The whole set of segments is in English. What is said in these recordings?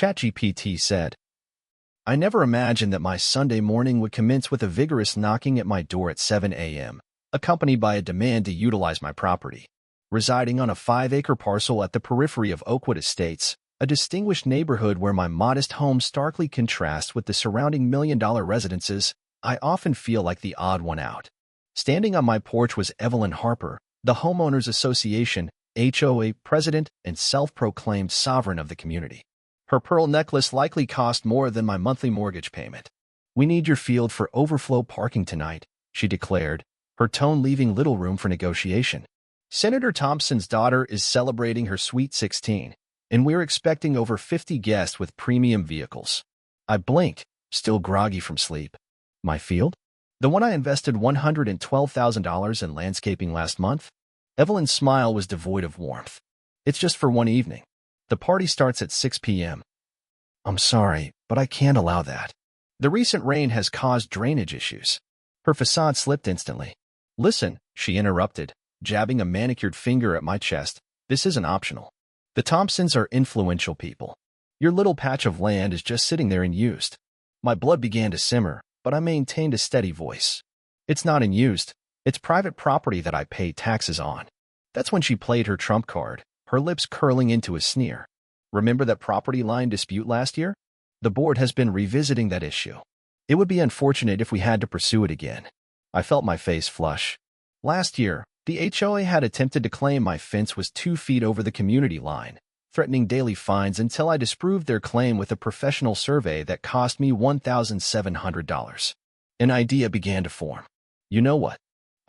ChatGPT said. I never imagined that my Sunday morning would commence with a vigorous knocking at my door at 7 a.m., accompanied by a demand to utilize my property. Residing on a 5-acre parcel at the periphery of Oakwood Estates, a distinguished neighborhood where my modest home starkly contrasts with the surrounding million-dollar residences, I often feel like the odd one out. Standing on my porch was Evelyn Harper, the Homeowners Association, HOA president and self-proclaimed sovereign of the community. Her pearl necklace likely cost more than my monthly mortgage payment. We need your field for overflow parking tonight, she declared, her tone leaving little room for negotiation. Senator Thompson's daughter is celebrating her Sweet 16, and we're expecting over 50 guests with premium vehicles. I blinked, still groggy from sleep. My field? The one I invested $112,000 in landscaping last month? Evelyn's smile was devoid of warmth. It's just for one evening. The party starts at 6 p.m. I'm sorry, but I can't allow that. The recent rain has caused drainage issues. Her facade slipped instantly. Listen, she interrupted, jabbing a manicured finger at my chest. This isn't optional. The Thompsons are influential people. Your little patch of land is just sitting there unused. My blood began to simmer, but I maintained a steady voice. It's not unused. It's private property that I pay taxes on. That's when she played her trump card, her lips curling into a sneer. Remember that property line dispute last year? The board has been revisiting that issue. It would be unfortunate if we had to pursue it again. I felt my face flush. Last year, the HOA had attempted to claim my fence was 2 feet over the community line, threatening daily fines until I disproved their claim with a professional survey that cost me $1,700. An idea began to form. You know what?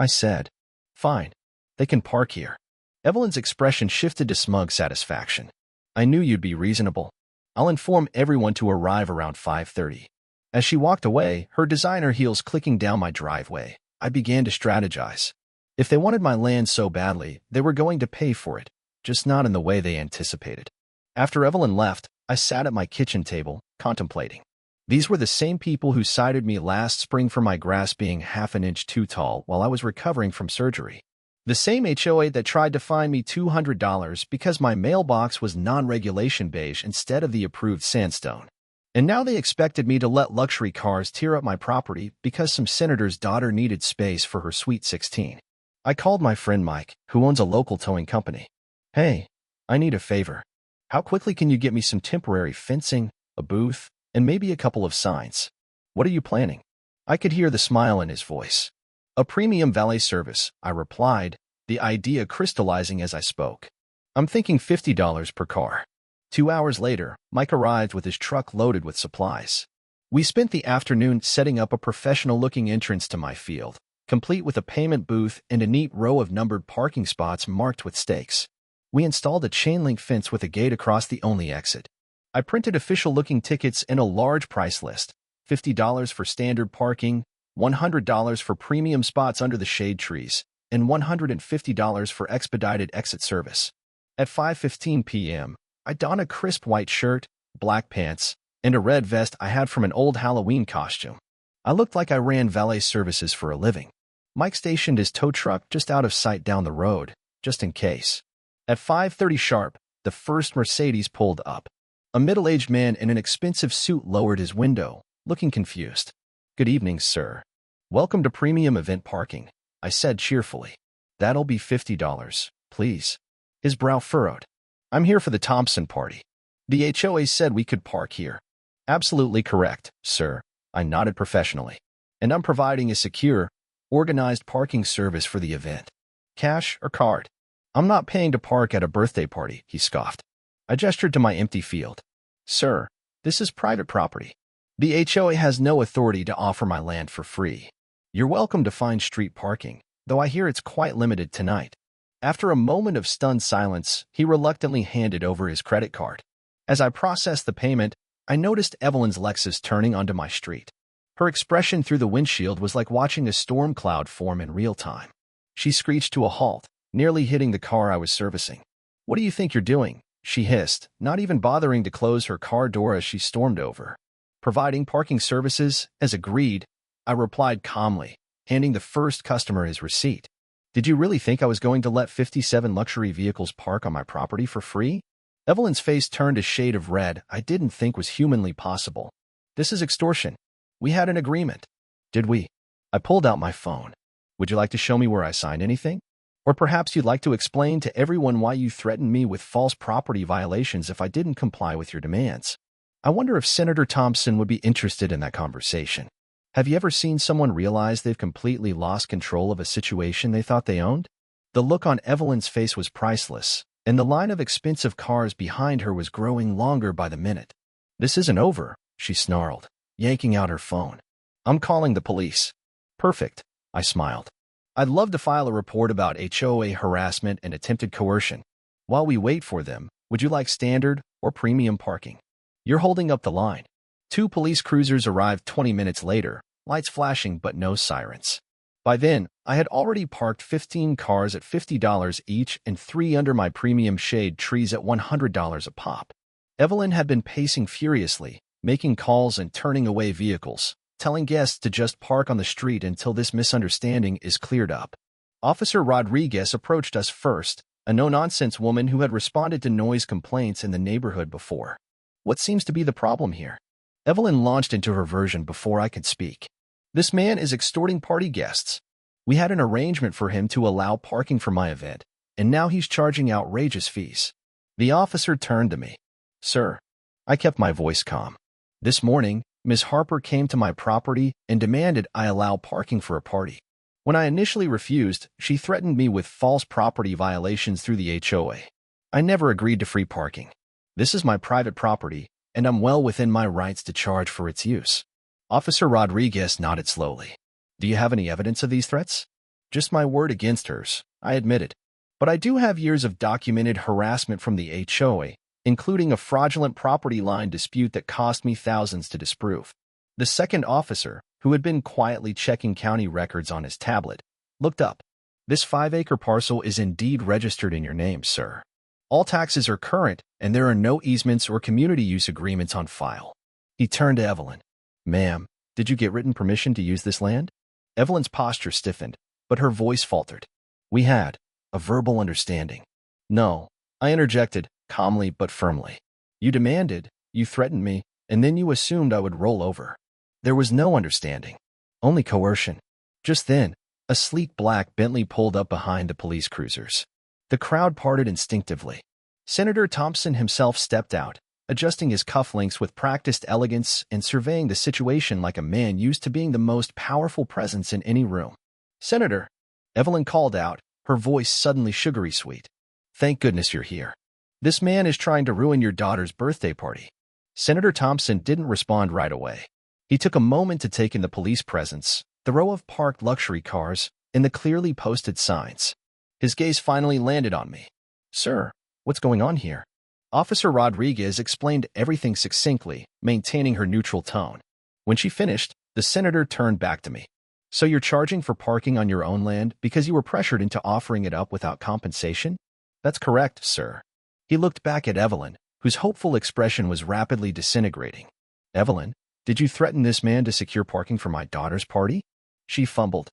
I said. Fine. They can park here. Evelyn's expression shifted to smug satisfaction. I knew you'd be reasonable. I'll inform everyone to arrive around 5:30. As she walked away, her designer heels clicking down my driveway, I began to strategize. If they wanted my land so badly, they were going to pay for it, just not in the way they anticipated. After Evelyn left, I sat at my kitchen table, contemplating. These were the same people who cited me last spring for my grass being half an inch too tall while I was recovering from surgery. The same HOA that tried to fine me $200 because my mailbox was non-regulation beige instead of the approved sandstone. And now they expected me to let luxury cars tear up my property because some senator's daughter needed space for her Sweet 16. I called my friend Mike, who owns a local towing company. Hey, I need a favor. How quickly can you get me some temporary fencing, a booth, and maybe a couple of signs? What are you planning? I could hear the smile in his voice. A premium valet service, I replied, the idea crystallizing as I spoke. I'm thinking $50 per car. 2 hours later, Mike arrived with his truck loaded with supplies. We spent the afternoon setting up a professional-looking entrance to my field, complete with a payment booth and a neat row of numbered parking spots marked with stakes. We installed a chain-link fence with a gate across the only exit. I printed official-looking tickets and a large price list, $50 for standard parking, $100 for premium spots under the shade trees, and $150 for expedited exit service. At 5:15 p.m., I donned a crisp white shirt, black pants, and a red vest I had from an old Halloween costume. I looked like I ran valet services for a living. Mike stationed his tow truck just out of sight down the road, just in case. At 5:30 sharp, the first Mercedes pulled up. A middle-aged man in an expensive suit lowered his window, looking confused. Good evening, sir. Welcome to premium event parking, I said cheerfully. That'll be $50, please. His brow furrowed. I'm here for the Thompson party. The HOA said we could park here. Absolutely correct, sir, I nodded professionally. And I'm providing a secure, organized parking service for the event. Cash or card? I'm not paying to park at a birthday party, he scoffed. I gestured to my empty field. Sir, this is private property. The HOA has no authority to offer my land for free. You're welcome to find street parking, though I hear it's quite limited tonight. After a moment of stunned silence, he reluctantly handed over his credit card. As I processed the payment, I noticed Evelyn's Lexus turning onto my street. Her expression through the windshield was like watching a storm cloud form in real time. She screeched to a halt, nearly hitting the car I was servicing. What do you think you're doing? She hissed, not even bothering to close her car door as she stormed over. Providing parking services, as agreed, I replied calmly, handing the first customer his receipt. Did you really think I was going to let 57 luxury vehicles park on my property for free? Evelyn's face turned a shade of red I didn't think was humanly possible. This is extortion. We had an agreement. Did we? I pulled out my phone. Would you like to show me where I signed anything? Or perhaps you'd like to explain to everyone why you threatened me with false property violations if I didn't comply with your demands. I wonder if Senator Thompson would be interested in that conversation. Have you ever seen someone realize they've completely lost control of a situation they thought they owned? The look on Evelyn's face was priceless, and the line of expensive cars behind her was growing longer by the minute. This isn't over, she snarled, yanking out her phone. I'm calling the police. Perfect, I smiled. I'd love to file a report about HOA harassment and attempted coercion. While we wait for them, would you like standard or premium parking? You're holding up the line. 2 police cruisers arrived 20 minutes later, lights flashing but no sirens. By then, I had already parked 15 cars at $50 each and 3 under my premium shade trees at $100 a pop. Evelyn had been pacing furiously, making calls and turning away vehicles, telling guests to just park on the street until this misunderstanding is cleared up. Officer Rodriguez approached us first, a no-nonsense woman who had responded to noise complaints in the neighborhood before. What seems to be the problem here? Evelyn launched into her version before I could speak. This man is extorting party guests. We had an arrangement for him to allow parking for my event, and now he's charging outrageous fees. The officer turned to me. Sir, I kept my voice calm. This morning, Ms. Harper came to my property and demanded I allow parking for a party. When I initially refused, she threatened me with false property violations through the HOA. I never agreed to free parking. This is my private property, and I'm well within my rights to charge for its use. Officer Rodriguez nodded slowly. Do you have any evidence of these threats? Just my word against hers, I admitted. But I do have years of documented harassment from the HOA, including a fraudulent property line dispute that cost me thousands to disprove. The second officer, who had been quietly checking county records on his tablet, looked up. This 5-acre parcel is indeed registered in your name, sir. All taxes are current, and there are no easements or community use agreements on file. He turned to Evelyn. Ma'am, did you get written permission to use this land? Evelyn's posture stiffened, but her voice faltered. We had a verbal understanding. No, I interjected, calmly but firmly. You demanded, you threatened me, and then you assumed I would roll over. There was no understanding, only coercion. Just then, a sleek black Bentley pulled up behind the police cruisers. The crowd parted instinctively. Senator Thompson himself stepped out, adjusting his cufflinks with practiced elegance and surveying the situation like a man used to being the most powerful presence in any room. Senator, Evelyn called out, her voice suddenly sugary sweet. Thank goodness you're here. This man is trying to ruin your daughter's birthday party. Senator Thompson didn't respond right away. He took a moment to take in the police presence, the row of parked luxury cars, and the clearly posted signs. His gaze finally landed on me. Sir, what's going on here? Officer Rodriguez explained everything succinctly, maintaining her neutral tone. When she finished, the senator turned back to me. So you're charging for parking on your own land because you were pressured into offering it up without compensation? That's correct, sir. He looked back at Evelyn, whose hopeful expression was rapidly disintegrating. Evelyn, did you threaten this man to secure parking for my daughter's party? She fumbled.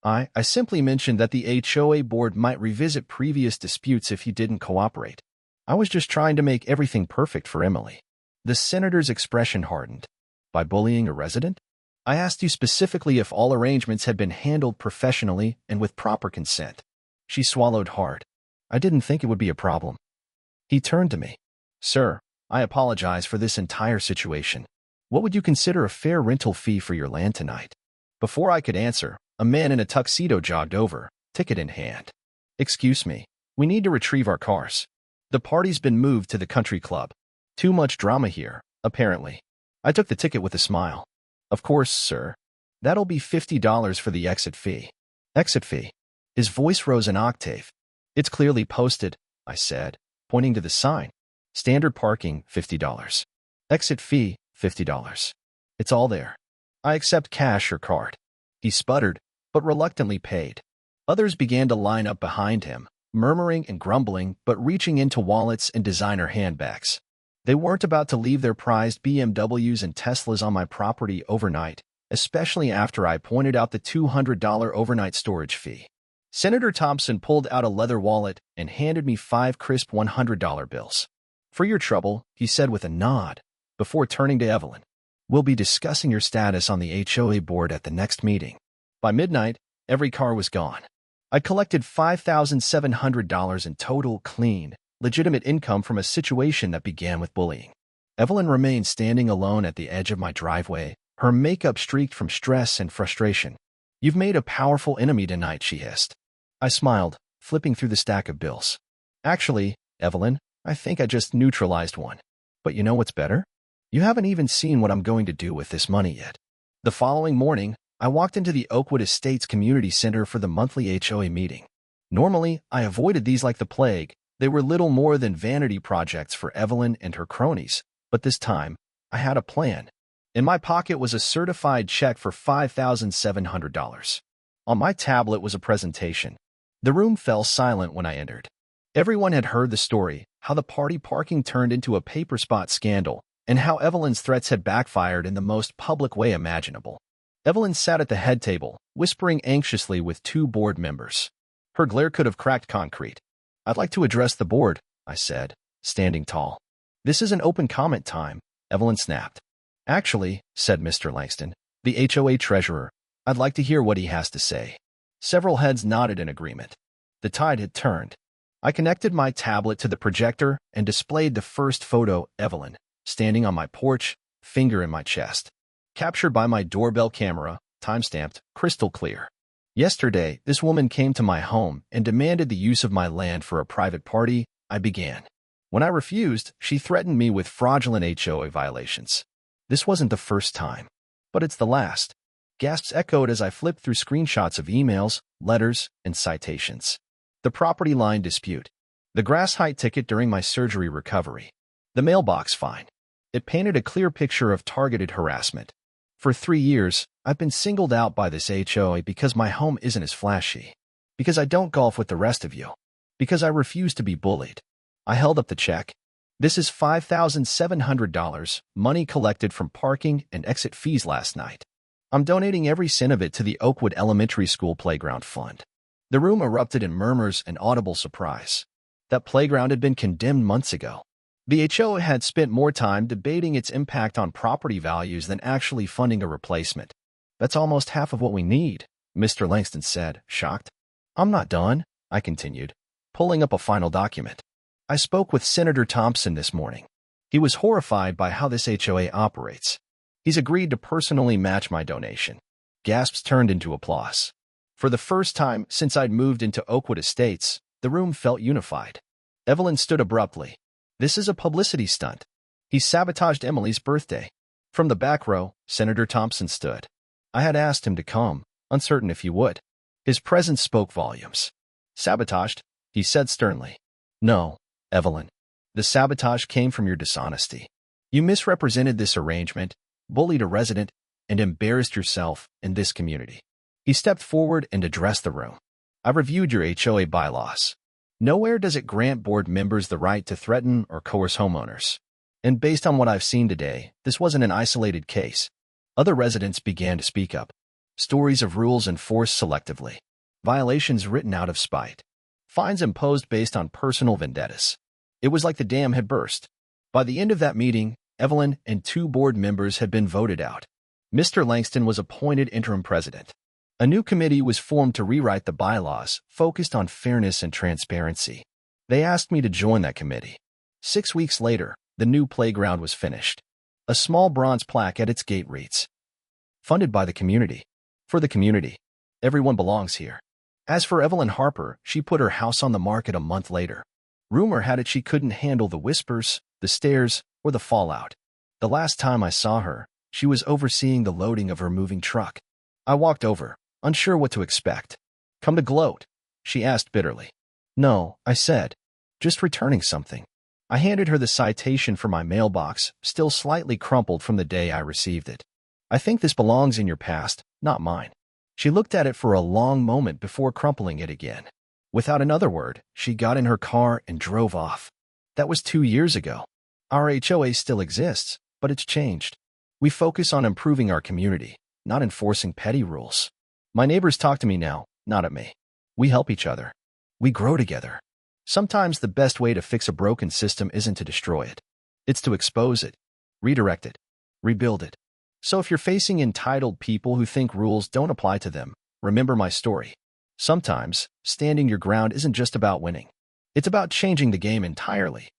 I simply mentioned that the HOA board might revisit previous disputes if he didn't cooperate. I was just trying to make everything perfect for Emily. The senator's expression hardened. By bullying a resident? I asked you specifically if all arrangements had been handled professionally and with proper consent. She swallowed hard. I didn't think it would be a problem. He turned to me. Sir, I apologize for this entire situation. What would you consider a fair rental fee for your land tonight? Before I could answer, a man in a tuxedo jogged over, ticket in hand. Excuse me, we need to retrieve our cars. The party's been moved to the country club. Too much drama here, apparently. I took the ticket with a smile. Of course, sir. That'll be $50 for the exit fee. Exit fee. His voice rose an octave. It's clearly posted, I said, pointing to the sign. Standard parking, $50. Exit fee, $50. It's all there. I accept cash or card. He sputtered, but reluctantly paid. Others began to line up behind him, murmuring and grumbling, but reaching into wallets and designer handbags. They weren't about to leave their prized BMWs and Teslas on my property overnight, especially after I pointed out the $200 overnight storage fee. Senator Thompson pulled out a leather wallet and handed me 5 crisp $100 bills. For your trouble, he said with a nod, before turning to Evelyn. We'll be discussing your status on the HOA board at the next meeting. By midnight, every car was gone. I collected $5,700 in total, clean, legitimate income from a situation that began with bullying. Evelyn remained standing alone at the edge of my driveway, her makeup streaked from stress and frustration. You've made a powerful enemy tonight, she hissed. I smiled, flipping through the stack of bills. Actually, Evelyn, I think I just neutralized one. But you know what's better? You haven't even seen what I'm going to do with this money yet. The following morning, I walked into the Oakwood Estates Community Center for the monthly HOA meeting. Normally, I avoided these like the plague. They were little more than vanity projects for Evelyn and her cronies. But this time, I had a plan. In my pocket was a certified check for $5,700. On my tablet was a presentation. The room fell silent when I entered. Everyone had heard the story, how the party parking turned into a paper spot scandal, and how Evelyn's threats had backfired in the most public way imaginable. Evelyn sat at the head table, whispering anxiously with two board members. Her glare could have cracked concrete. I'd like to address the board, I said, standing tall. This is an open comment time, Evelyn snapped. Actually, said Mr. Langston, the HOA treasurer, I'd like to hear what he has to say. Several heads nodded in agreement. The tide had turned. I connected my tablet to the projector and displayed the first photo, Evelyn, standing on my porch, finger in my chest. Captured by my doorbell camera, time-stamped, crystal clear. Yesterday, this woman came to my home and demanded the use of my land for a private party. I began. When I refused, she threatened me with fraudulent HOA violations. This wasn't the first time. But it's the last. Gasps echoed as I flipped through screenshots of emails, letters, and citations. The property line dispute. The grass height ticket during my surgery recovery. The mailbox fine. It painted a clear picture of targeted harassment. For 3 years, I've been singled out by this HOA because my home isn't as flashy. Because I don't golf with the rest of you. Because I refuse to be bullied. I held up the check. This is $5,700, money collected from parking and exit fees last night. I'm donating every cent of it to the Oakwood Elementary School Playground Fund. The room erupted in murmurs and audible surprise. That playground had been condemned months ago. The HOA had spent more time debating its impact on property values than actually funding a replacement. That's almost half of what we need, Mr. Langston said, shocked. I'm not done, I continued, pulling up a final document. I spoke with Senator Thompson this morning. He was horrified by how this HOA operates. He's agreed to personally match my donation. Gasps turned into applause. For the first time since I'd moved into Oakwood Estates, the room felt unified. Evelyn stood abruptly. This is a publicity stunt. He sabotaged Emily's birthday. From the back row, Senator Thompson stood. I had asked him to come, uncertain if he would. His presence spoke volumes. Sabotaged, he said sternly. No, Evelyn. The sabotage came from your dishonesty. You misrepresented this arrangement, bullied a resident, and embarrassed yourself in this community. He stepped forward and addressed the room. I reviewed your HOA bylaws. Nowhere does it grant board members the right to threaten or coerce homeowners. And based on what I've seen today, this wasn't an isolated case. Other residents began to speak up. Stories of rules enforced selectively. Violations written out of spite. Fines imposed based on personal vendettas. It was like the dam had burst. By the end of that meeting, Evelyn and 2 board members had been voted out. Mr. Langston was appointed interim president. A new committee was formed to rewrite the bylaws, focused on fairness and transparency. They asked me to join that committee. 6 weeks later, the new playground was finished. A small bronze plaque at its gate reads, "Funded by the community. For the community. Everyone belongs here." As for Evelyn Harper, she put her house on the market a month later. Rumor had it she couldn't handle the whispers, the stares, or the fallout. The last time I saw her, she was overseeing the loading of her moving truck. I walked over, unsure what to expect. "Come to gloat?" she asked bitterly. "No," I said. "Just returning something." I handed her the citation for my mailbox, still slightly crumpled from the day I received it. "I think this belongs in your past, not mine." She looked at it for a long moment before crumpling it again. Without another word, she got in her car and drove off. That was 2 years ago. Our HOA still exists, but it's changed. We focus on improving our community, not enforcing petty rules. My neighbors talk to me now, not at me. We help each other. We grow together. Sometimes the best way to fix a broken system isn't to destroy it. It's to expose it, redirect it, rebuild it. So if you're facing entitled people who think rules don't apply to them, remember my story. Sometimes, standing your ground isn't just about winning. It's about changing the game entirely.